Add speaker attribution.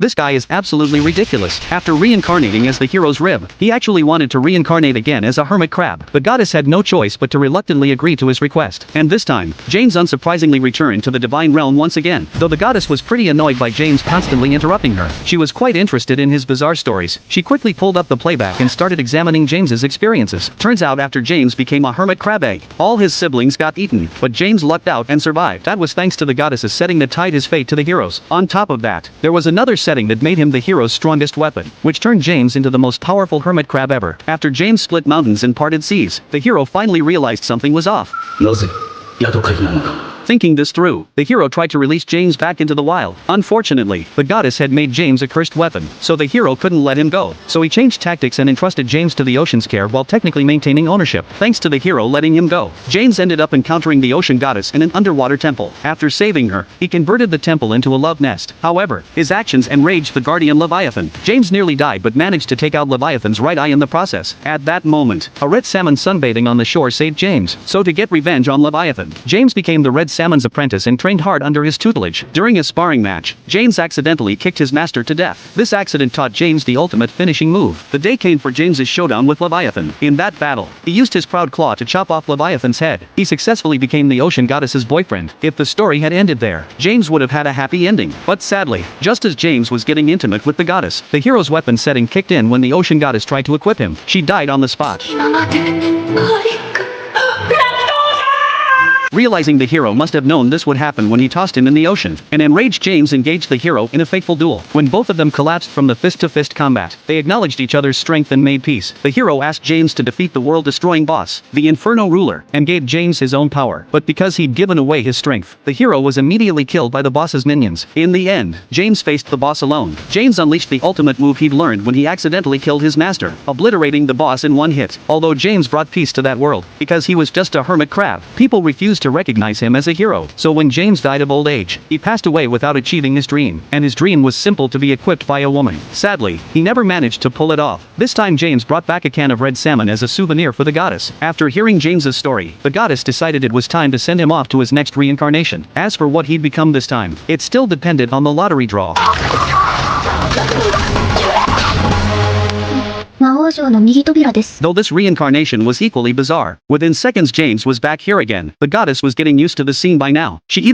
Speaker 1: This guy is absolutely ridiculous. After reincarnating as the hero's rib, he actually wanted to reincarnate again as a hermit crab. The goddess had no choice but to reluctantly agree to his request. And this time, James unsurprisingly returned to the divine realm once again. Though the goddess was pretty annoyed by James constantly interrupting her, she was quite interested in his bizarre stories. She quickly pulled up the playback and started examining James's experiences. Turns out after James became a hermit crab egg, all his siblings got eaten, but James lucked out and survived. That was thanks to the goddess's setting that tied his fate to the heroes. On top of that, there was another setting that made him the hero's strongest weapon, which turned James into the most powerful hermit crab ever. After James split mountains and parted seas, the hero finally realized something was off. Thinking this through, the hero tried to release James back into the wild. Unfortunately, the goddess had made James a cursed weapon, so the hero couldn't let him go. So he changed tactics and entrusted James to the ocean's care while technically maintaining ownership. Thanks to the hero letting him go, James ended up encountering the ocean goddess in an underwater temple. After saving her, he converted the temple into a love nest. However, his actions enraged the guardian Leviathan. James nearly died but managed to take out Leviathan's right eye in the process. At that moment, a red salmon sunbathing on the shore saved James. So to get revenge on Leviathan, James became the red salmon's apprentice and trained hard under his tutelage. During a sparring match, James accidentally kicked his master to death. This accident taught James the ultimate finishing move. The day came for James's showdown with Leviathan. In that battle, he used his proud claw to chop off Leviathan's head. He successfully became the ocean goddess's boyfriend. If the story had ended there, James would have had a happy ending. But sadly, just as James was getting intimate with the goddess, the hero's weapon setting kicked in when the ocean goddess tried to equip him. She died on the spot. Realizing the hero must have known this would happen when he tossed him in the ocean, an enraged James engaged the hero in a fateful duel. When both of them collapsed from the fist-to-fist combat, they acknowledged each other's strength and made peace. The hero asked James to defeat the world-destroying boss, the Inferno ruler, and gave James his own power. But because he'd given away his strength, the hero was immediately killed by the boss's minions. In the end, James faced the boss alone. James unleashed the ultimate move he'd learned when he accidentally killed his master, obliterating the boss in one hit. Although James brought peace to that world, because he was just a hermit crab, people refused to recognize him as a hero. So when James died of old age, he passed away without achieving his dream, and his dream was simple: to be equipped by a woman. Sadly, he never managed to pull it off. This time James brought back a can of red salmon as a souvenir for the goddess. After hearing James's story, the goddess decided it was time to send him off to his next reincarnation. As for what he'd become this time, it still depended on the lottery draw. Though this reincarnation was equally bizarre, within seconds James was back here again. The goddess was getting used to the scene by now. She even